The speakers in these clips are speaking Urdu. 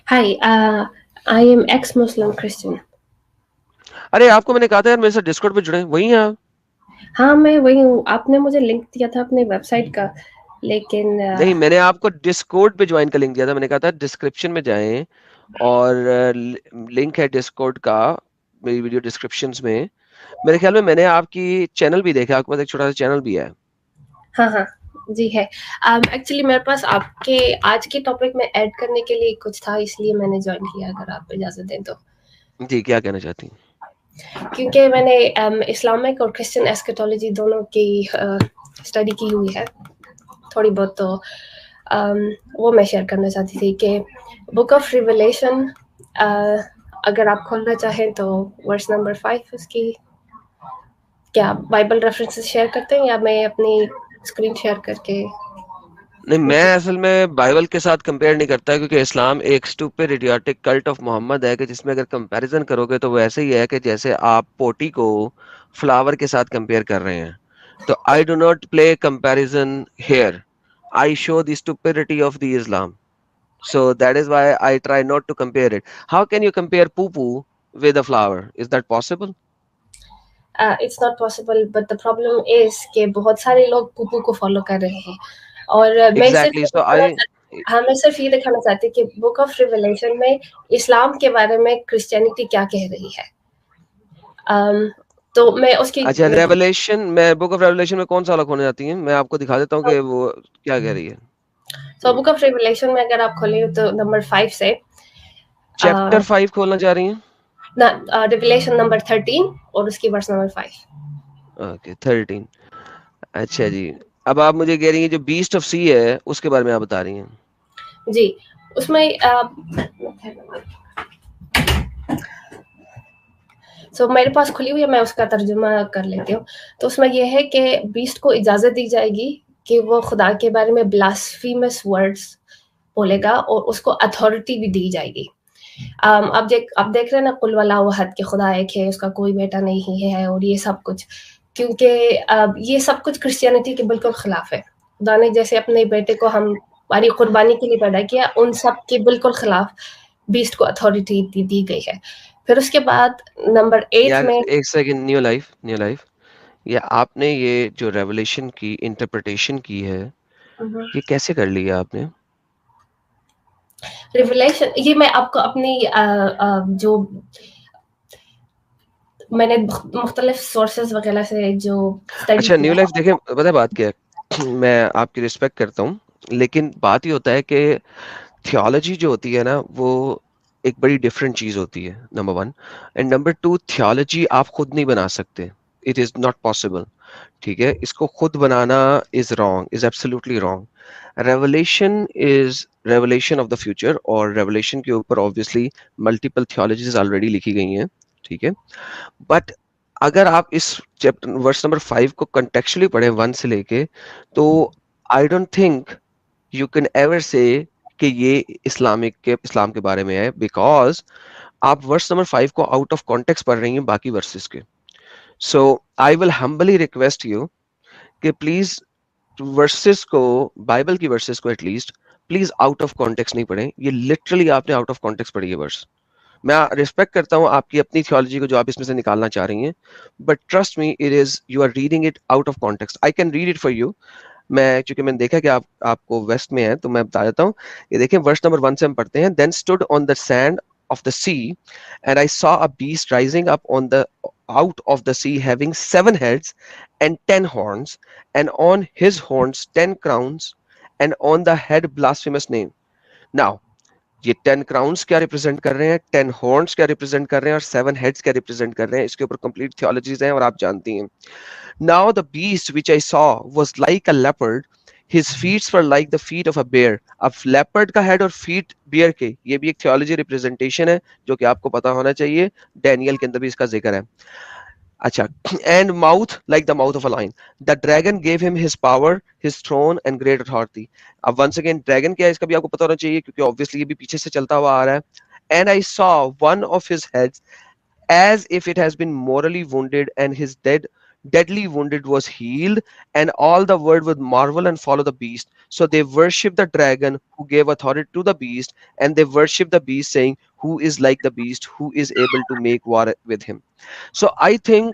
Hi, I am ex-Muslim Christian. ارے آپ کو میں نے کہا تھا یار میرے ساتھ ڈسکورڈ پہ جڑیں، وہی ہیں آپ؟ ہاں میں وہی ہوں. آپ نے مجھے لنک دیا تھا اپنی ویب سائٹ کا، لیکن نہیں، میں نے آپ کو ڈسکورڈ پہ جوائن کا لنک دیا تھا. میں نے کہا تھا ڈسکرپشن میں جائیں اور لنک ہے ڈسکورڈ کا میری ویڈیو ڈسکرپشنز میں. میرے خیال میں نے آپ کی چینل بھی دیکھا، آپ کے پاس ایک چھوٹا سا چینل بھی ہے. ہاں ہاں جی ہے. ایکچولی میرے پاس آپ کے آج کے ٹاپک میں ایڈ کرنے کے لیے کچھ تھا، اس لیے میں نے جوائن کیا، اگر آپ اجازت دیں تو. جی، کیا کہنا چاہتی ہیں؟ کیونکہ میں نے اسلامک اور کرسچن ایسکیٹولوجی دونوں کی اسٹڈی کی ہوئی ہے تھوڑی بہت، تو وہ میں شیئر کرنا چاہتی تھی کہ بک آف ریویلیشن اگر آپ کھولنا چاہیں تو ورس نمبر 5 اس کی. کیا بائبل ریفرنسز شیئر کرتے ہیں یا میں اپنی اسکرین شیئر کر کے؟ نہیں، میں اصل میں بائبل کے ساتھ کمپیئر نہیں کرتا، کیونکہ اسلام ایک اسٹوپڈ ایڈیاٹک کلٹ آف محمد ہے کہ جس میں اگر کمپیریزن کرو گے تو وہ ایسے ہی ہے کہ جیسے آپ پوٹی کو فلاور کے ساتھ کمپیئر کر رہے ہیں. تو I do not play comparison here. I show the stupidity of the Islam. So that is why I try not to compare it. How can you compare poo-poo with a flower? Is that possible? It's not possible, but the problem is کہ بہت سارے لوگ پوپو کو فالو کر رہے ہیں، اور میں صرف Exactly. So I ہاں میں صرف یہ دکھانا چاہتی کہ بک آف ریویلیشن میں اسلام کے بارے میں کرسچینٹی کیا کہہ رہی ہے. تو میں اس کی اچھا، ریولیشن میں بک آف ریولیشن میں کون سا والا کھولنے جاتی ہیں؟ میں آپ کو دکھا دیتا ہوں کہ وہ کیا کہہ رہی ہے. تو بک آف ریویلیشن میں اگر آپ کھولیں تو نمبر 5 سے چیپٹر 5 کھولنا چاہ رہی ہیں؟ ریویلیشن نمبر 13 اور اس کی ورس نمبر 5. اوکے 13. اچھا جی، اب آپ مجھے کہہ رہی ہیں جو بیسٹ آف سی ہے اس کے بارے میں آپ بتا رہی ہیں. جی اس میں سو میرے پاس کھلی ہوئی ہے، میں اس کا ترجمہ کر لیتی ہوں. تو اس میں یہ ہے کہ بیسٹ کو اجازت دی جائے گی کہ وہ خدا کے بارے میں بلاسفیمس ورڈز بولے گا، اور اس کو اتھارٹی بھی دی جائے گی. اب دیکھ رہے ہیں نا قل واللہ احد کہ خدا ایک ہے، اس کا کوئی بیٹا نہیں ہے، اور یہ سب کچھ، کیونکہ یہ سب کچھ کرسچینٹی کے بالکل خلاف ہے. خدا نے جیسے اپنے بیٹے کو ہماری قربانی کے لیے پیدا کیا، ان سب کے بالکل خلاف بیسٹ کو اتھارٹی دی گئی ہے. پھر اس کے بعد نمبر 8 یار میں ایک سیکنڈ، نیو لائف، یہ آپ نے یہ جو ریولیشن کی انٹرپریٹیشن کی ہے یہ کیسے کر لی ہے آپ نے؟ ریولیشن، یہ میں آپ کو اپنی جو میں نے مختلف سورسز وغیرہ سے جو اسٹڈی اچھا نیو کیا لائف دیکھیں، پتہ ہے بات کیا ہے، میں آپ کی رسپیکٹ کرتا ہوں، لیکن بات یہ ہوتا ہے کہ تھیولوجی جو ہوتی ہے نا وہ ایک بڑی ڈفرینٹ چیز ہوتی ہے، نمبر 1. اینڈ نمبر 2، تھیولوجی آپ خود نہیں بنا سکتے. It is not possible. ٹھیک ہے، اس کو خود بنانا is wrong, is absolutely wrong. Revelation is revelation of the future, اور ریولیشن کے اوپر آبویسلی ملٹیپل تھیولوجیز آلریڈی لکھی گئی ہیں. ٹھیک ہے، بٹ اگر آپ اس چیپٹر ورس نمبر 5 کو کنٹیکچولی پڑھیں 1 سے لے کے، تو I don't think you can ever سے کہ یہ اسلام کے بارے میں ہے، بیکاز آپ ورس نمبر 5 کو آؤٹ آف کانٹیکس پڑھ رہی ہیں باقی ورسز کے. So I will humbly request you کہ پلیز ورسز کو، بائبل کی ورسز کو at least please out of context نہیں پڑھیں. یہ لٹرلی آپ نے آؤٹ آف کانٹیکس پڑھی ہے ورس. میں ریسپیکٹ کرتا ہوں آپ کی اپنی تھیولوجی کو جو آپ اس میں سے نکالنا چاہ رہی ہیں، but trust me it is you are reading it out of context. I can read it for you. چونکہ میں نے دیکھا کہ آپ کو ویسٹ میں ہے تو میں بتا دیتا ہوں. یہ دیکھیں ورس نمبر 1 سے ہم پڑھتے ہیں. Then stood on the sand of the sea and I saw a beast rising up on the out of the sea having 7 heads and 10 horns, and on his horns 10 crowns, and on the head blasphemous name. Now یہ 10 کراؤنس کیا ریپرزینٹ کر رہے ہیں، 10 ہارنس کیا ریپرزینٹ کر رہے ہیں، اور 7 ہیڈس کیا ریپرزینٹ کر رہے ہیں، اس کے اوپر کمپلیٹ تھیولوجیز ہیں اور آپ جانتی ہیں. Now the beast which I saw was like a leopard, his feet were like the feet of a bear. اب لیپرڈ کا ہیڈ اور فیٹ بیئر کے، یہ بھی ایک تھیولوجی ریپرزینٹیشن ہے جو کہ آپ کو پتا ہونا چاہیے، ڈینیل کے اندر بھی اس کا ذکر ہے. اچھا، and mouth like the mouth of a lion. The dragon gave him his power his throne and great authority. اب ونس اگین ڈریگن کیا ہے اس کا بھی آپ کو پتا ہونا چاہیے، کیونکہ obviously یہ بھی پیچھے سے چلتا ہوا آ رہا ہے. And I saw one of his heads as if it has been mortally wounded and his dead deadly wounded was healed, and all the world would marvel and follow the beast. So they worship the dragon who gave authority to the beast, and they worship the beast, saying, who is like the beast, who is able to make war with him. So I think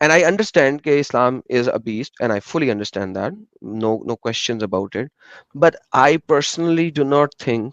And I understand that Islam is a beast, and I fully understand that. No questions about it. But I personally do not think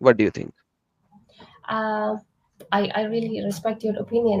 What do you think? I really respect your opinion.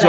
so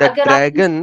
that dragon,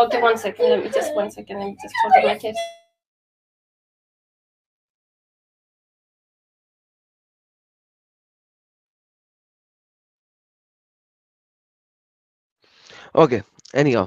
okay, one second, let me just hold my kids. Okay, anyhow,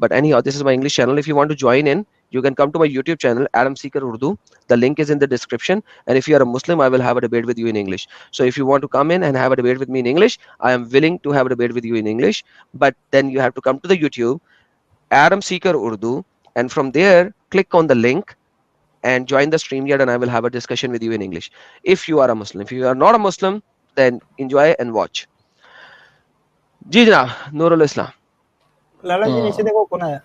But anyhow, this is my English channel. If you want to join in, you can come to my YouTube channel, Adam Seeker Urdu. The link is in the description. And if you are a Muslim, I will have a debate with you in English. So if you want to come in and have a debate with me in English, I am willing to have a debate with you in English. But then you have to come to the YouTube, Adam Seeker Urdu, and from there click on the link and join the StreamYard, and I will have a discussion with you in English. If you are a Muslim, if you are not a Muslim, then enjoy and watch. جی جناب نورل اسلام. لالا جی نیچے دیکھو کون آیا.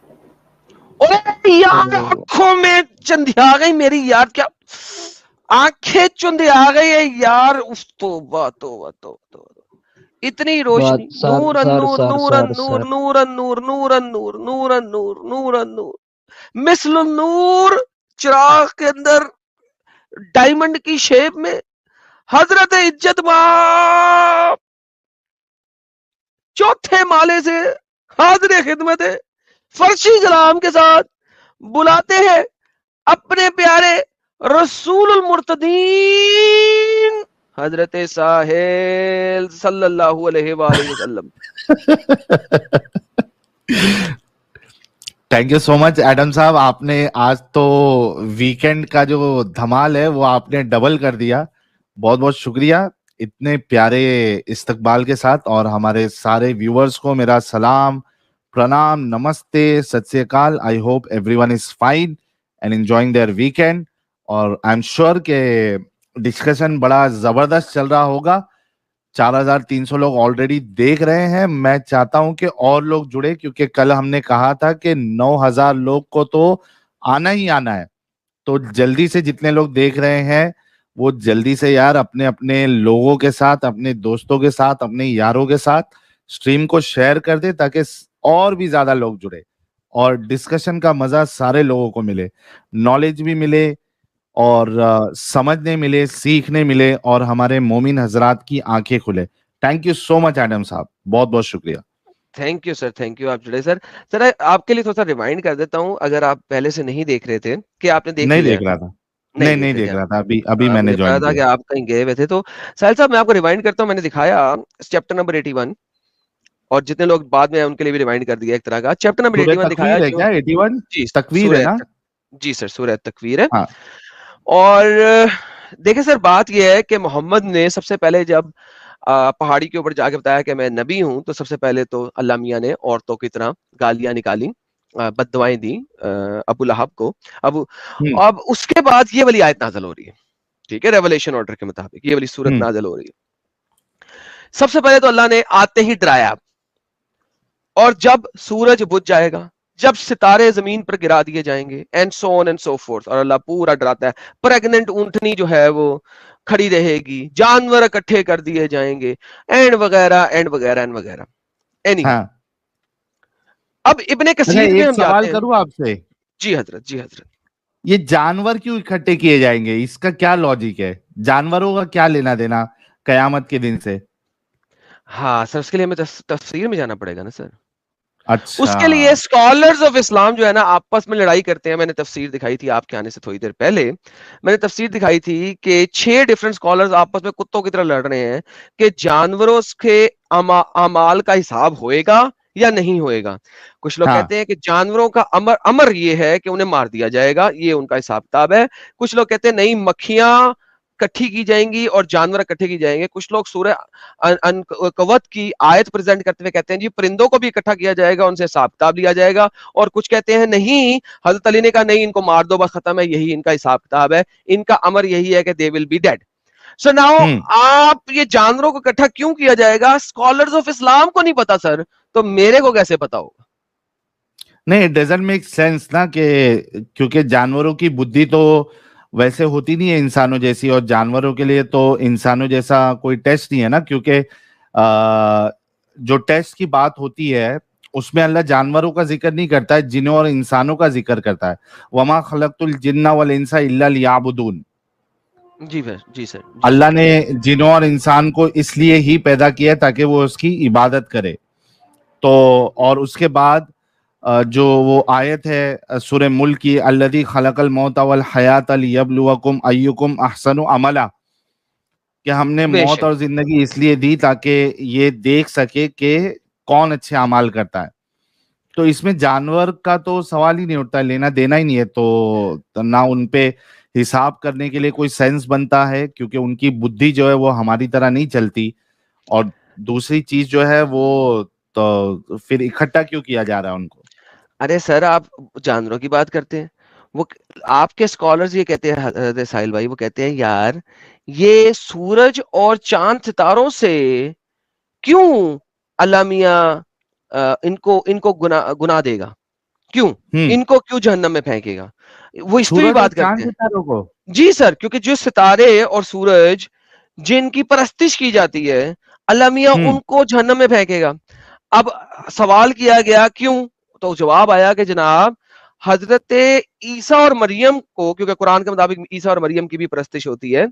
اوے یار آنکھوں میں چندی آ گئی میری یار, کیا آنکھیں چندی آ گئی ہے یار. توبہ توبہ توبہ, اتنی روشنی. نور نور نور نور نور نور نور نور نور نور نور نور مثل نور, چراغ کے اندر ڈائمنڈ کی شیپ میں حضرت عزت ماں چوتھے مالے سے حاضر خدمت فرشی کلام کے ساتھ بلاتے ہیں اپنے پیارے رسول المرتدین حضرت ساحل صلی اللہ علیہ وآلہ وسلم. Thank you so much Adam صاحب, آپ نے آج تو ویکینڈ کا جو دھمال ہے وہ آپ نے ڈبل کر دیا. بہت بہت شکریہ اتنے پیارے استقبال کے ساتھ. اور ہمارے سارے ویورز کو میرا سلام, پرنام, نمستے, ست سری اکال. I hope everyone is fine and enjoying their weekend. اور آئی ایم شیور کہ ڈسکشن بڑا زبردست چل رہا ہوگا. 4300 لوگ آلریڈی دیکھ رہے ہیں. میں چاہتا ہوں کہ اور لوگ جڑے, کیونکہ کل ہم نے کہا تھا کہ 9000 لوگ کو تو آنا ہی آنا ہے. تو جلدی سے جتنے لوگ دیکھ رہے ہیں وہ جلدی سے یار اپنے اپنے لوگوں کے ساتھ, اپنے دوستوں کے ساتھ, اپنے یاروں کے ساتھ سٹریم کو شیئر کر دے تاکہ اور بھی زیادہ لوگ جڑے اور ڈسکشن کا مزہ سارے لوگوں کو ملے, نالج بھی ملے اور سمجھنے ملے, سیکھنے ملے اور ہمارے مومن حضرات کی آنکھیں کھلے. Thank you so much Adam صاحب, بہت بہت شکریہ. Thank you sir, thank you. آپ جڑے سر. سر آپ کے لیے تھوڑا سا ریمائنڈ کر دیتا ہوں, اگر آپ پہلے سے نہیں دیکھ رہے تھے کہ آپ نے نہیں دیکھ رہا تھا, نہیں دیکھ رہا تھا, ابھی میں نے جوائن کیا کہ آپ کہیں گئے ہوئے تھے. تو ساحل صاحب میں آپ کو ریمائنڈ کرتا ہوں, میں نے دکھایا چیپٹر نمبر 81, اور جتنے لوگ بعد میں ان کے لیے بھی ریمائنڈ کر دیا ایک طرح کا. چیپٹر نمبر 81 دکھایا ہے کیا 81 تکویر ہے نا؟ جی سر, سورہ تکویر ہے. اور دیکھیں سر بات یہ ہے کہ محمد نے سب سے پہلے جب پہاڑی کے اوپر جا کے بتایا کہ میں نبی ہوں, تو سب سے پہلے تو اللہ میاں نے عورتوں کی طرح گالیاں نکالی, بد دعائیں دی ابو لہب کو. اب اس کے بعد یہ والی آیت نازل ہو رہی ہے, ٹھیک ہے, ریولیشن آرڈر کے مطابق یہ والی سورت نازل ہو رہی ہے. سب سے پہلے تو اللہ نے آتے ہی ڈرایا, اور جب سورج بجھ جائے گا, جب ستارے زمین پر گرا دیے جائیں گے, and so on and so forth, اور اللہ پورا ڈراتا ہے. پریگننٹ اونٹنی جو ہے وہ کھڑی رہے گی, جانور اکٹھے کر دیے جائیں گے, اینڈ وغیرہ اینڈ وغیرہ اینڈ وغیرہ. اب ابن کثیر میں ہم سوال کروں آپ سے. جی حضرت, جی حضرت. یہ جانور کیوں اکٹھے کیے جائیں گے, اس کا کیا لاجک ہے؟ جانوروں کا کیا لینا دینا قیامت کے دن سے؟ ہاں سر, اس کے لیے ہمیں تفسیر میں جانا پڑے گا نا سر. اچھا, اس کے لیے اسکالرز آف اسلام جو ہے نا آپس میں لڑائی کرتے ہیں. میں نے تفسیر دکھائی تھی آپ کے آنے سے تھوڑی دیر پہلے, میں نے تفسیر دکھائی تھی کہ 6 ڈفرنٹ اسکالرز آپس میں کتوں کی طرح لڑ رہے ہیں کہ جانوروں کے اعمال کا حساب ہوئے گا یا نہیں ہوئے گا. کچھ لوگ کہتے ہیں کہ جانوروں کا امر یہ ہے کہ انہیں مار دیا جائے گا, یہ ان کا حساب کتاب ہے. کچھ لوگ کہتے ہیں نہیں, مکھیاں اکٹھی کی جائیں گی اور جانور اکٹھے کی جائیں گے. کچھ لوگ سورہ عنکبوت کی آیت پریزنٹ کرتے ہوئے کہتے ہیں جی پرندوں کو بھی اکٹھا کیا جائے گا, ان سے حساب کتاب لیا جائے گا. اور کچھ کہتے ہیں نہیں, حضرت علی نے کہا نہیں, ان کو مار دو بس ختم ہے, یہی ان کا حساب کتاب ہے, ان کا امر یہی ہے کہ they will be dead. So now آپ یہ جانوروں کو اکٹھا کیوں کیا جائے گا, اسکالرز آف اسلام کو نہیں پتا سر, تو میرے کو کیسے پتا ہوگا؟ نہیں, اٹ ڈزنٹ میک سینس نا, کہ کیونکہ جانوروں کی بدھی تو ویسے ہوتی نہیں ہے انسانوں جیسی, اور جانوروں کے لیے تو انسانوں جیسا کوئی ٹیسٹ نہیں ہے نا, کیونکہ جو ٹیسٹ کی بات ہوتی ہے اس میں اللہ جانوروں کا ذکر نہیں کرتا ہے, جنوں اور انسانوں کا ذکر کرتا ہے. وما خلقت الجن والانس الا لیعبدون. جی سر, اللہ نے جنوں اور انسان کو اس لیے ہی پیدا کیا تاکہ وہ اس کی عبادت کرے. تو اور اس کے بعد جو وہ آیت ہے سورہ ملک کی, الذی خلق الموت والحیات لیبلوکم ایکم احسن عملا, کہ ہم نے موت اور زندگی اس لیے دی تاکہ یہ دیکھ سکے کہ کون اچھے اعمال کرتا ہے. تو اس میں جانور کا تو سوال ہی نہیں اٹھتا, لینا دینا ہی نہیں ہے, تو نہ ان پہ حساب کرنے کے لیے کوئی سینس بنتا ہے, کیونکہ ان کی بدھی جو ہے وہ ہماری طرح نہیں چلتی. اور دوسری چیز جو ہے وہ تو پھر اکٹھا کیوں کیا جا رہا ہے ان کو؟ ارے سر آپ جانوروں کی بات کرتے ہیں, وہ آپ کے اسکالرز یہ کہتے ہیں حضرت ساحل بھائی، وہ کہتے ہیں یار یہ سورج اور چاند ستاروں سے کیوں اللہ میاں ان کو گناہ دے گا، کیوں ان کو کیوں جہنم میں پھینکے گا؟ وہ اس پہ بھی بات کرتے ہیں. ستاروں کو جی سر، کیونکہ جو ستارے اور سورج جن کی پرستش کی جاتی ہے اللہ میاں ان کو جہنم میں پھینکے گا. اب سوال کیا گیا کیوں، تو جواب آیا کہ جناب حضرت عیسیٰ اور مریم کو، کیونکہ قرآن کے مطابق عیسیٰ اور مریم کی بھی پرستش ہوتی ہے،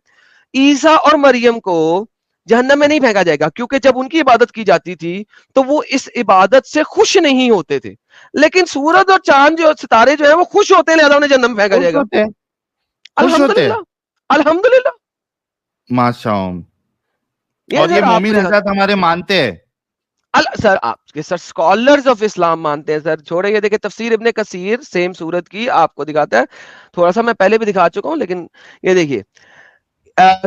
عیسیٰ اور مریم کو جہنم میں نہیں پھینکا جائے گا، کیونکہ جب ان کی عبادت کی جاتی تھی تو وہ اس عبادت سے خوش نہیں ہوتے تھے، لیکن سورج اور چاند جو ستارے جو ہیں وہ خوش ہوتے ہیں، لہذا انہیں جہنم میں پھینکا جائے گا. الحمدللہ الحمدللہ ماشاء اللہ. اور یہ مومن حضرات ہمارے مانتے ہیں سر، آپ کے سر اسکالرز آف اسلام مانتے ہیں سر. چھوڑے یہ دیکھیں تفسیر ابن کثیر سیم سورت کی آپ کو دکھاتا ہے، تھوڑا سا میں پہلے بھی دکھا چکا ہوں، لیکن یہ دیکھیے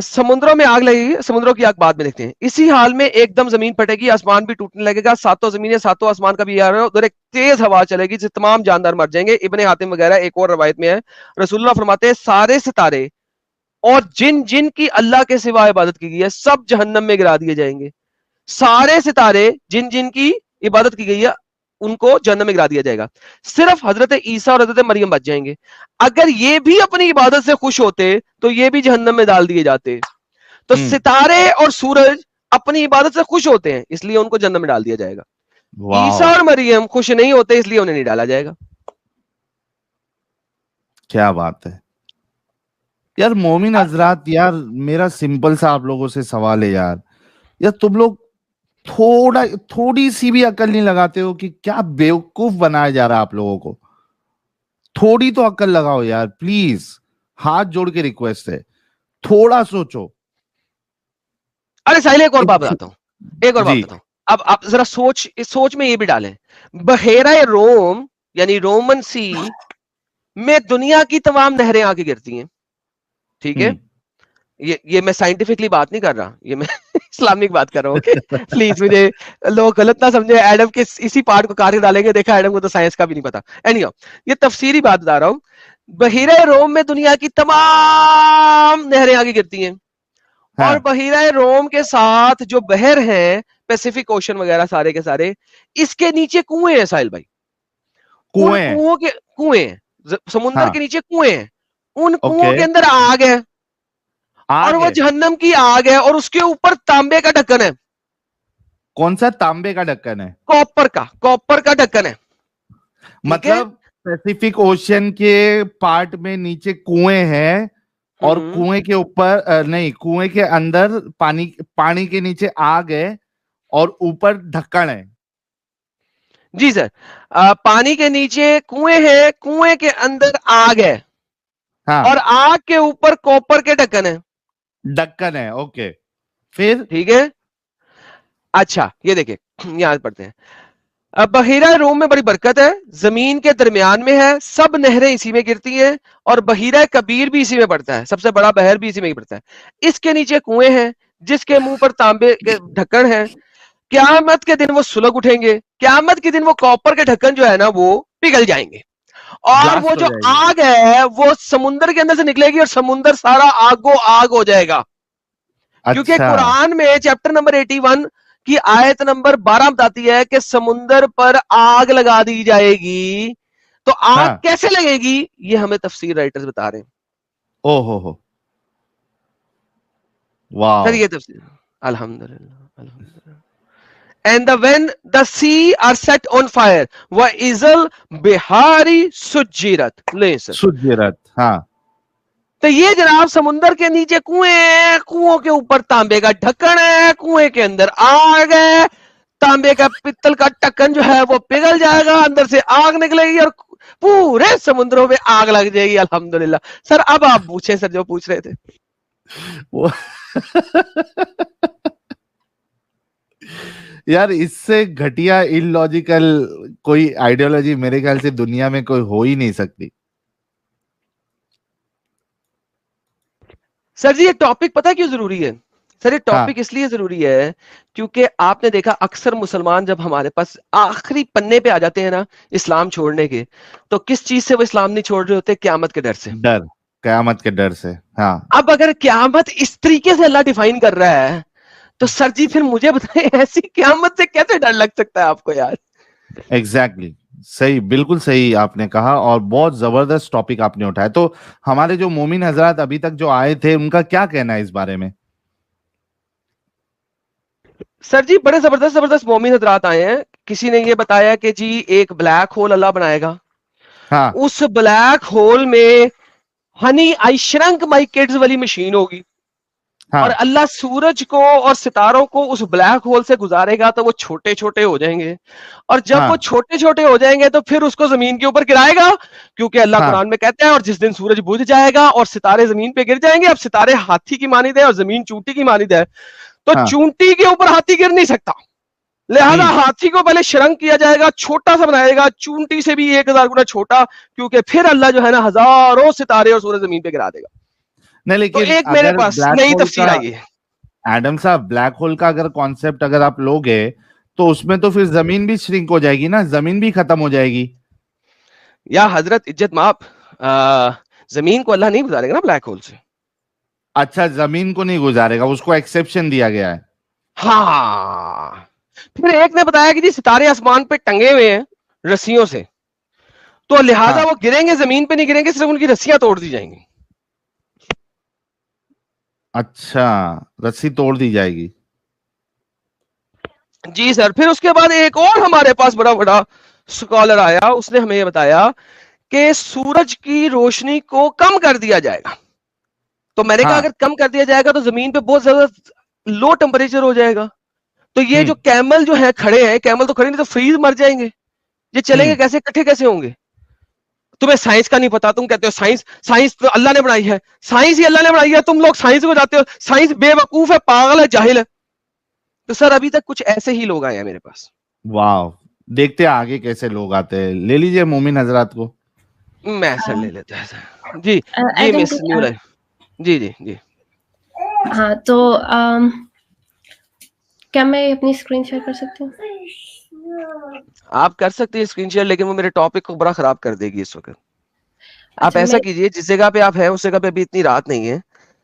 سمندروں میں آگ لگے گی، سمندروں کی آگ بعد میں دیکھتے ہیں. اسی حال میں ایک دم زمین پھٹے گی، آسمان بھی ٹوٹنے لگے گا، ساتوں زمینیں ساتوں آسمان کا بھی آ رہا ہے، ادھر ایک تیز ہوا چلے گی جس سے تمام جاندار مر جائیں گے. ابن حاتم وغیرہ ایک اور روایت میں ہے، رسول اللہ فرماتے ہیں سارے ستارے اور جن کی اللہ کے سوا عبادت کی گئی ہے سب جہنم میں گرا دیے جائیں گے. سارے ستارے جن کی عبادت کی گئی ہے ان کو جہنم میں گرا دیا جائے گا، صرف حضرت عیسیٰ اور حضرت مریم بچ جائیں گے. اگر یہ بھی اپنی عبادت سے خوش ہوتے تو یہ بھی جہنم میں ڈال دیے جاتے. تو ستارے اور سورج اپنی عبادت سے خوش ہوتے ہیں اس لیے ان کو جہنم میں ڈال دیا جائے گا. عیسیٰ اور مریم خوش نہیں ہوتے اس لیے انہیں نہیں ڈالا جائے گا. کیا بات ہے یار مومن حضرات. یار میرا سمپل سا آپ لوگوں سے سوال ہے یار تم لوگ تھوڑی سی بھی عقل نہیں لگاتے ہو کہ کیا بیوقوف بنایا جا رہا ہے آپ لوگوں کو؟ تھوڑی تو عقل لگاؤ یار پلیز، ہاتھ جوڑ کے ریکویسٹ ہے، تھوڑا سوچو. ارے ساحل ایک اور بات بتاتا ہوں، اب آپ ذرا سوچ میں یہ بھی ڈالیں، بحیرہ روم یعنی رومن سی میں دنیا کی تمام نہریں آ کے گرتی ہیں، ٹھیک ہے؟ یہ میں سائنٹیفکلی بات نہیں کر رہا، یہ میں اسلامک بات کر رہا ہوں. پلیز مجھے لوگ غلط نہ سمجھے، ایڈم کے اسی پارٹ کو کاٹ ڈالیں گے، دیکھا ایڈم کو تو سائنس کا بھی نہیں پتا. اینی یہ تفسیری بات بتا رہا ہوں. بحیرہ روم میں دنیا کی تمام نہریں آگے گرتی ہیں، اور بحیرہ روم کے ساتھ جو بحر ہیں پیسیفک اوشن وغیرہ سارے کے سارے، اس کے نیچے کنویں ہیں ساحل بھائی، کنویں ہیں، سمندر کے نیچے کنویں ہیں، ان کنووں کے اندر آگ ہے اور وہ جہنم کی آگ ہے، اور اس کے اوپر تانبے کا ڈھکن ہے. کون سا تانبے کا ڈھکن ہے؟ کاپر کا ڈھکن ہے. مطلب پیسیفک اوشن کے پارٹ میں نیچے کنویں ہیں اور کنویں کے اوپر نہیں، کنویں کے اندر پانی کے نیچے آگ ہے اور اوپر ڈھکن ہے. جی سر، پانی کے نیچے کنویں ہے، کنویں کے اندر آگ ہے، اور آگ کے اوپر کاپر کے ڈھکن ہے. اوکے پھر ٹھیک ہے. اچھا یہ دیکھیں یہاں پڑھتے ہیں. بحیرہ روم میں بڑی برکت ہے، زمین کے درمیان میں ہے، سب نہریں اسی میں گرتی ہیں، اور بحیرہ کبیر بھی اسی میں پڑتا ہے، سب سے بڑا بحر بھی اسی میں پڑتا ہے. اس کے نیچے کنویں ہیں جس کے منہ پر تانبے کے ڈھکن ہیں. قیامت کے دن وہ سلگ اٹھیں گے، قیامت کے دن وہ کاپر کے ڈھکن جو ہے نا وہ پگھل جائیں گے، اور وہ جو آگ ہے وہ سمندر کے اندر سے نکلے گی اور سمندر سارا آگ ہو جائے گا. کیونکہ قرآن میں چیپٹر نمبر 81 کی آیت نمبر 12 بتاتی ہے کہ سمندر پر آگ لگا دی جائے گی. تو آگ کیسے لگے گی یہ ہمیں تفسیر رائٹرز بتا رہے ہیں. ہو واو سر یہ تفسیر الحمدللہ. And when the sea are set on fire وَإِذَا الْبِحَارِ سُجِّرَتْ لیں سر سجرت. تو یہ جناب سمندر کے نیچے کنویں ہیں، کنووں کے اوپر تانبے کا ڈھکن ہے، کنویں کے اندر آگ ہے، تانبے کا پتل کا ڈھکن جو ہے وہ پگھل جائے گا، اندر سے آگ نکلے گی اور پورے سمندروں میں آگ لگ جائے گی. الحمدللہ. سر اب آپ پوچھیں سر جو پوچھ رہے تھے. یار اس سے گھٹیا ان لاجیکل کوئی آئیڈیالوجی میرے خیال سے دنیا میں کوئی ہو ہی نہیں سکتی. سر جی یہ ٹاپک پتہ کیوں ضروری ہے؟ سر یہ ٹاپک اس لیے ضروری ہے کیونکہ آپ نے دیکھا اکثر مسلمان جب ہمارے پاس آخری پنے پہ آ جاتے ہیں نا اسلام چھوڑنے کے, تو کس چیز سے وہ اسلام نہیں چھوڑ رہے ہوتے؟ قیامت کے ڈر سے. ڈر, قیامت کے ڈر سے. ہاں اب اگر قیامت اس طریقے سے اللہ ڈیفائن کر رہا ہے تو سر جی پھر مجھے بتائیں ایسی قیامت سے کیسے ڈر لگ سکتا ہے آپ کو یار؟ ایگزیکٹلی صحیح, بالکل صحیح آپ نے کہا, اور بہت زبردست ٹاپک آپ نے اٹھایا. تو ہمارے جو مومن حضرات ابھی تک جو آئے تھے ان کا کیا کہنا ہے اس بارے میں؟ سر جی بڑے زبردست مومن حضرات آئے ہیں. کسی نے یہ بتایا کہ جی ایک بلیک ہول اللہ بنائے گا, ہاں اس بلیک ہول میں honey I shrink my kids والی مشین ہوگی, ہاں اور اللہ سورج کو اور ستاروں کو اس بلیک ہول سے گزارے گا تو وہ چھوٹے چھوٹے ہو جائیں گے, اور جب ہاں وہ چھوٹے چھوٹے ہو جائیں گے تو پھر اس کو زمین کے اوپر گرائے گا, کیونکہ اللہ ہاں قرآن میں کہتا ہے اور جس دن سورج بجھ جائے گا اور ستارے زمین پہ گر جائیں گے. اب ستارے ہاتھی کی مانند ہے اور زمین چونٹی کی مانند ہے, تو ہاں چونٹی کے اوپر ہاتھی گر نہیں سکتا, لہذا ہاتھی کو پہلے شرنک کیا جائے گا, چھوٹا سا بنائے گا, چونٹی سے بھی 1000 گنا چھوٹا, کیونکہ پھر اللہ جو ہے نا ہزاروں ستارے اور سورج زمین پہ گرا دے گا. نہیں, تو لیکن ایک میرے اگر پاس بلیک نئی ہول تفسیر کا, آئی ہے. ایڈم صاحب بلیک ہول کا اگر کانسیپٹ اگر آپ لوگے تو اس میں تو پھر زمین بھی شرنک ہو جائے گی نا, زمین بھی ختم ہو جائے گی. یا حضرت عزت ماپ, زمین کو اللہ نہیں گزارے گا نا بلیک ہول سے. اچھا, زمین کو نہیں گزارے گا, اس کو ایکسیپشن دیا گیا ہے. ہاں, پھر ایک نے بتایا کہ جی ستارے آسمان پہ ٹنگے ہوئے ہیں رسیوں سے, تو لہٰذا ہاں وہ گریں گے زمین پہ نہیں گریں گے, صرف ان کی رسیاں توڑ دی جائیں گی. اچھا, رسی توڑ دی جائے گی. جی سر. پھر اس کے بعد ایک اور ہمارے پاس بڑا بڑا اسکالر آیا, اس نے ہمیں یہ بتایا کہ سورج کی روشنی کو کم کر دیا جائے گا. تو میں نے کہا ہاں اگر کم کر دیا جائے گا تو زمین پہ بہت زیادہ لو ٹمپریچر ہو جائے گا, تو یہ جو کیمل جو ہے کھڑے ہیں, کیمل تو کھڑے نہیں تو فریز مر جائیں گے, یہ چلیں گے کیسے, کٹھے کیسے ہوں گے؟ تمہیں سائنس کا نہیں پتا, تم کہتے ہو سائنس, سائنس تو اللہ نے بنائی ہے, سائنس ہی اللہ نے بنائی ہے, تم لوگ سائنس کو جاتے ہو, سائنس بے وقوف ہے, پاگل ہے, جاہل ہے. تو سر ابھی تک کچھ ایسے ہی لوگ آئے ہیں میرے پاس. واو, دیکھتے آگے کیسے لوگ آتے ہیں. لے لیجئے مومن حضرات کو. میں سر لے لیتا ہے سر. جی جی ایڈم مس نیو لائف. جی جی جی. ہاں تو کیا میں اپنی اسکرین شیئر کر سکتی ہوں؟ آپ کر سکتے ہیں اسکرین شیئر, لیکن وہ میرے ٹاپک کو بڑا خراب کر دے گی اس وقت. آپ اچھا ایسا کیجئے, جس جگہ پہ آپ ہیں اس جگہ پہ ابھی اتنی رات نہیں ہے,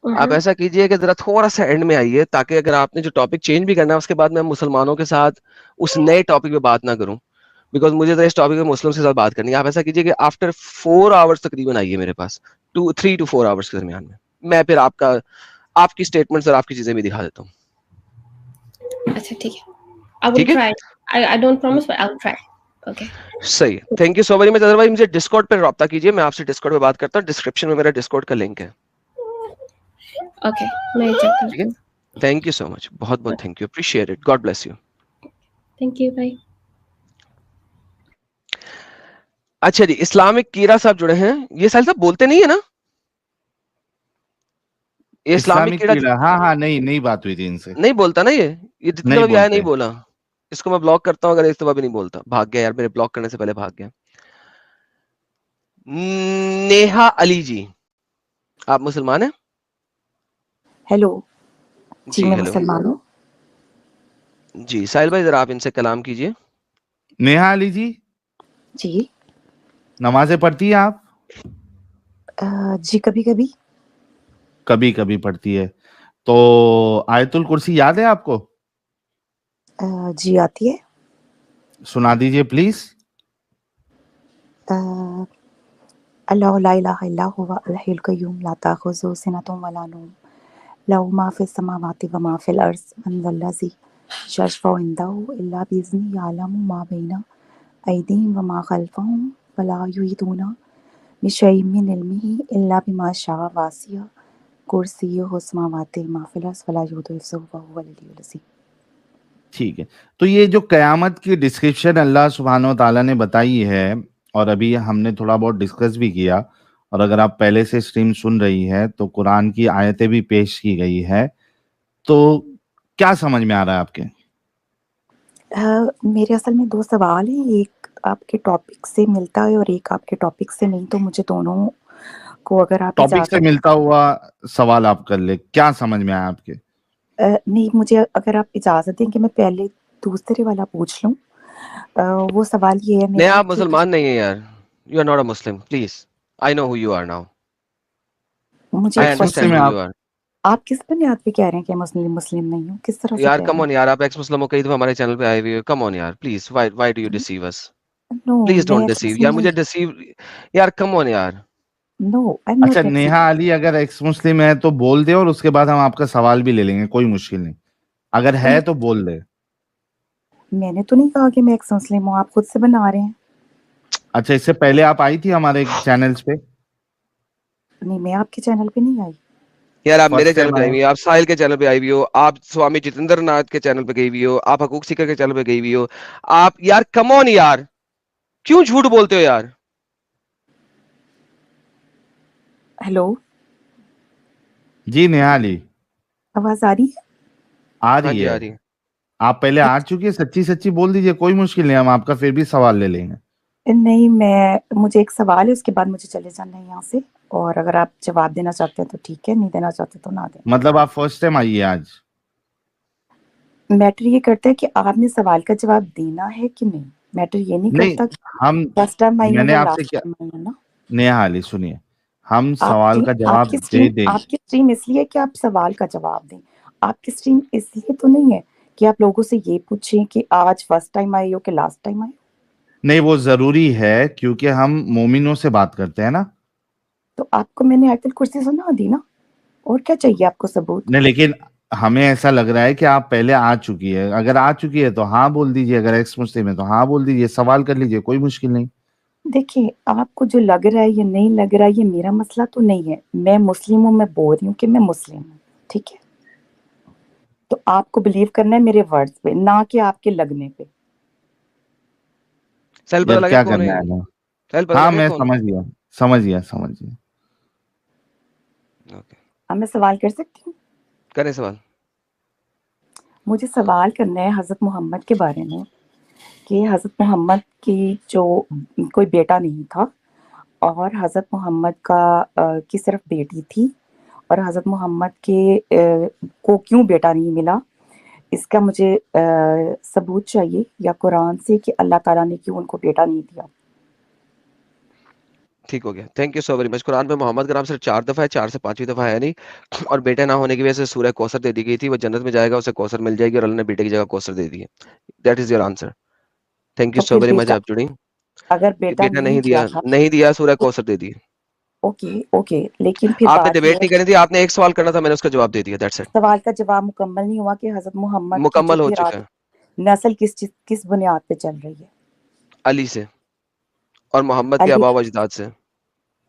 آپ ایسا کیجئے کہ ذرا تھوڑا سا اینڈ میں آئیے, تاکہ اگر آپ نے جو ٹاپک چینج بھی کرنا ہے اس کے بعد میں مسلمانوں کے ساتھ اس نئے ٹاپک پہ بات نہ کروں, بیکاز مجھے تو اس ٹاپک پہ مسلم کے ساتھ بات کرنی ہے. آپ ایسا کیجئے کہ آفٹر 4 آورس تقریباً آئیے میرے پاس, 3 to 4 آورس کے درمیان میں پھر آپ کی اسٹیٹمنٹس اور آپ کی چیزیں بھی دکھا دیتا ہوں. اچھا ٹھیک ہے, I will ٹھیک ہے, try. I don't promise but I'll try. Okay. صحیح. Thank you so very much. Otherwise مجھے ڈسکارڈ پہ رابطہ کیجیے, میں آپ سے ڈسکارڈ پہ بات کرتا ہوں. ڈسکرپشن میں میرا ڈسکارڈ کا لنک ہے. Okay, میں چیک ٹھیک ہے, کرتی ہوں. تھینک یو سو مچ, بہت بہت thank you, appreciate it, God bless you. Thank you, bye. اچھا جی, اسلامک کیرا صاحب جڑے ہیں. یہ ساحل صاحب بولتے نہیں ہے نا, یہ اسلامک کیڑا کیڑا, ہاں ہاں, نہیں بات ہوئی تھی ان سے. نہیں بولتا نا, یہ جتنی نہیں دفعہ بھی آیا نہیں بولتے. بولا. اس کو میں بلاک کرتا ہوں اگر اس دفعہ بھی نہیں بولتا. بھاگ گیا یار, میرے بلاک کرنے سے پہلے بھاگ گیا. نیہا علی جی, آپ مسلمان ہیں؟ ہیلو, جی جی میں ہیلو. مسلمان ہوں. جی ساحل بھائی ذرا آپ ان سے کلام کیجئے. نیہا علی جی, جی نمازیں پڑھتی ہیں آپ؟ جی کبھی کبھی. کبھی کبھی پڑھتی ہے. تو آیت الکرسی یاد ہے آپ کو؟ جی آتی ہے. سنا دیجئے پلیز. اللہ لا الہ الا هو الحی القیوم لا تأخذہ سنۃ ولا نوم لہ ما فی السماوات و ما فی الارض من ذا الذی یشفع عندہ الا بإذنہ یعلم ما بین ایدیہم وما خلفہم ولا یحیطون بشیء من علمہ الا بما شاء وسع کرسیہ السماوات ما فی الارض ولا یؤودہ حفظہما وہو العلی العظیم. ٹھیک ہے, تو یہ جو قیامت کی ڈسکرپشن اللہ سبحانہ و تعالیٰ نے بتائی ہے, اور ابھی ہم نے تھوڑا بہت ڈسکس بھی کیا, اور اگر آپ پہلے سے اسٹریم سن رہی ہے تو قرآن کی آیتیں بھی پیش کی گئی ہے, تو کیا سمجھ میں آ رہا ہے آپ کے؟ میرے اصل میں 2 سوال ہیں, ایک آپ کے ٹاپک سے ملتا ہے اور ایک آپ کے ٹاپک سے نہیں, تو مجھے دونوں کو اگر آپ ٹاپک سے اجازت. ملتا ہوا سوال آپ کر لے, کیا سمجھ میں آیا آپ کے؟ نہیں مجھے اگر آپ اجازت دیں کہ میں پہلے دوسرے والا پوچھ لوں. وہ سوال یہ ہے نہیں میرا آپ کہ مسلمان نہیں ہیں یار. You are not a Muslim please. I know who you are now. مجھے آئی ایک ایکس مسلم انڈرسٹینڈ ہے ہو آپ؟ You are. آپ کس بنیاد پہ کہہ رہے ہیں کہ مسلم نہیں ہوں؟ کس طرح سے یار کہہ کم رہے آن یار آپ ایکس مسلم ہو کئی دفعہ ہمارے چینل پہ آئے ہوئے ہو. کم آن یار پلیز وائی ڈو یو ہیں؟ Deceive us. نو پلیز میں ڈونٹ ایکس ڈیسیو مسلم یار. نہیں. مجھے ڈیسیو یار کم آن یار. نو آئی ایم اچھا ناٹ ایکس. نیہا علی اگر ایکس مسلم ہے تو بول دے اور اس کے بعد ہم آپ کا سوال بھی لے لیں گے, کوئی مشکل نہیں. اگر ہے تو بول دے. میں نے تو نہیں کہا کہ میں ایکس مسلم ہوں, آپ خود سے بنا رہے ہیں. اچھا اس سے پہلے آپ آئی تھی ہمارے چینلز پہ؟ نہیں میں آپ کے چینل پہ نہیں آئی. یار آپ میرے فرسٹ چینل ٹائم پہ آئی آئے؟ ہوئی ہو, آپ ساحل کے چینل پہ آئی ہوئی ہو, آپ سوامی جتیندر ناتھ کے چینل پہ گئی ہوئی ہو, آپ حقوق سیکر کے چینل پہ گئی ہوئی ہو. آپ یار کم آن یار کیوں جھوٹ بولتے ہو یار. ہیلو, جی نیہا علی آواز آ رہی ہے؟ آ ہاں رہی جی ہے. آ رہی ہے. آپ پہلے آ چکی ہے, سچی سچی بول دیجئے, کوئی مشکل نہیں, ہم آپ کا پھر بھی سوال لے لیں گے. نہیں مجھے ایک سوال ہے, اس کے بعد مجھے چلے جانا ہے یہاں سے, اور اگر آپ جواب دینا چاہتے ہیں تو ٹھیک ہے, نہیں دینا چاہتے تو نہ دیں. مطلب آپ فرسٹ ٹائم آئیے آج؟ میٹر یہ کرتا ہے کہ آپ نے سوال کا جواب دینا ہے کہ نہیں. میٹر یہ نہیں نہیں, کرتا کہ ہم فرسٹ ٹائم آئی میں ہوں نے یا آپ سے لاسٹ کیا, ٹائم آئی ہوں نا. نیہا علی سنیے, ہم آپ سوال کی کا جواب دے دیں. آپ کی اسٹریم اس لیے کہ آپ سوال کا جواب دیں. آپ کی اسٹریم اس لیے تو نہیں ہے کہ آپ لوگوں سے یہ پوچھیں کہ آج فرسٹ ٹائم آئی ہو کہ لاسٹ ٹائم آئی ہو. نہیں وہ ضروری ہے کیونکہ ہم مومنوں سے بات کرتے ہیں نا. تو آپ کو میں نے آیت الکرسی سنا دی نا, اور کیا چاہیے آپ کو ثبوت. نہیں لیکن ہمیں ایسا لگ رہا ہے کہ آپ پہلے آ چکی ہے. اگر آ چکی ہے تو ہاں بول دیجئے, اگر ایکس مسلم ہے تو ہاں بول دیجئے, سوال کر لیجئے, کوئی مشکل نہیں. دیکھیں آپ کو جو لگ رہا ہے یا نہیں لگ رہا ہے یہ میرا مسئلہ تو نہیں ہے. میں مسلم ہوں, میں بول رہی ہوں کہ میں مسلم ہوں, ٹھیک ہے. تو آپ کو بلیو کرنا ہے میرے ورڈز پہ, نہ کہ آپ کے لگنے پہ. سیل پتہ یار لگے کیا کون ہے کرنا یہ؟ ہے نا. سیل پتہ ہاں لگے میں کون؟ سمجھ گیا. اوکے اب میں سوال کر سکتی ہوں؟ کریں سوال. مجھے سوال کرنا ہے حضرت محمد کے بارے میں, کہ حضرت محمد کی جو کوئی بیٹا نہیں تھا, اور حضرت محمد کی صرف بیٹی تھی, اور حضرت محمد کو کیوں بیٹا نہیں ملا, اس کا مجھے ثبوت چاہیے, یا قرآن سے کہ اللہ تعالیٰ نے کیوں ان کو بیٹا نہیں دیا. ٹھیک ہو گیا, thank you so very much. Quran پہ محمد کا نام صرف 4 دفعہ ہے, 4 سے 5ویں دفعہ ہے نہیں. اور بیٹے نہ ہونے کی وجہ سے سورہ کوثر دے دی گئی تھی, وہ جنت میں جائے گا اسے کوثر مل جائے گی, اور اللہ نے بیٹے کی جگہ کوثر دے دی ہے. That is your answer. Thank you تو سو پھر ویری مچ, بیٹا, آپ جڑی. اگر بیٹا بیٹا دیا تھا, نہیں دیا, سورہ کوثر دے دی. اوکے, لیکن پھر آپ نے بات یہ ڈیبیٹ ہے, نہیں کرنی تھی, آپ نے ایک سوال کرنا تھا, میں نے اس کا جواب دے دیا. That's it. سوال کا جواب مکمل نہیں ہوا کہ حضرت محمد کی جو مکمل ہو چکا پھر ہے. نسل کس بنیاد پہ چل رہی ہے. علی سے, اور محمد کے علی, آبا و اجداد سے.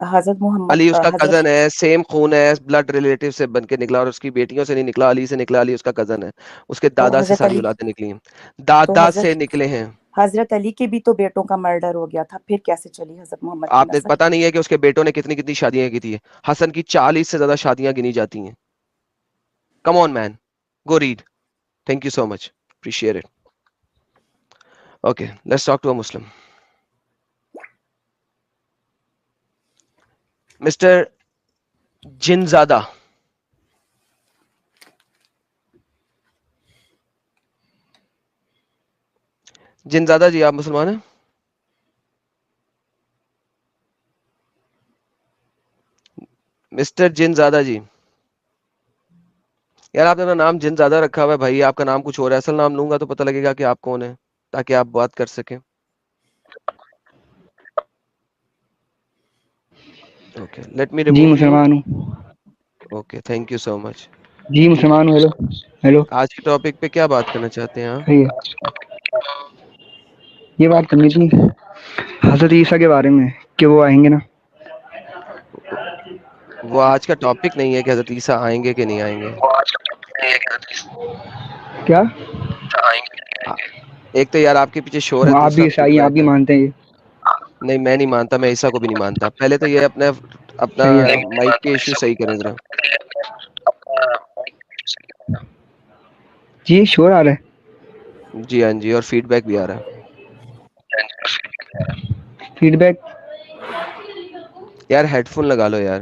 حضرت محمد علی اس کا حضرت کزن ہے, سیم خون ہے, بلڈ ریلیٹیو سے بن کے نکلا, اور اس کی بیٹیوں سے نہیں نکلا, علی سے نکلا. علی اس کا کزن ہے, اس کے تو دادا سے حضرت ساری علی اولادیں نکلی ہیں, تو دادا سے حضرت نکلے ہیں. حضرت علی کے بھی تو بیٹوں کا مرڈر ہو گیا تھا, پھر کیسے چلی حضرت محمد کی آپ نے نسل. پتہ نہیں ہے کہ اس کے بیٹوں نے کتنی شادیاں کی تھی. حسن کی 40 سے زیادہ شادیاں گنی جاتی ہیں. Come on man, go read. Thank you so much, appreciate it. Okay, let's talk to a Muslim. Mister Jinzada, Jinzada ji, آپ مسلمان ہیں؟ مسٹر جنزادہ جی. یار آپ نے اپنا نام جنزادہ رکھا ہوا ہے بھائی, آپ کا نام کچھ اور ہے. اصل نام لوں گا تو پتہ لگے گا کہ آپ کون ہیں, تاکہ آپ بات کر سکیں. اوکے, لیٹ می جی ریموو یو. مسلمان ہوں. Okay, thank you so much. جی مسلمان ہوں. ہیلو. آج کے ٹاپک پہ کیا بات کرنا چاہتے ہیں آپ؟ صحیح ہے, یہ بات کرنی تھی حضرت عیسیٰ کے بارے میں کہ وہ آئیں گے نا. وہ آج کا ٹاپک نہیں ہے کہ حضرت عیسیٰ آئیں گے کہ نہیں آئیں گے. کیا ایک تو یار آپ کے پیچھے شور ہے, آپ بھی دوسرا فیڈ عیسائی ہیں, آپ بیک بھی ہے. مانتے ہیں یہ. نہیں میں نہیں مانتا, میں عیسیٰ کو بھی نہیں مانتا. پہلے تو یہ اپنا صحیح ہے. مائک کے ایشو صحیح کریں ذرا. جی شور آ رہا ہے. جی ہاں جی, اور فیڈ بیک بھی آ رہا ہے. فیڈ بیک یار ہیڈ فون لگا لو یار.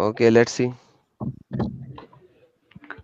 Okay, let's see.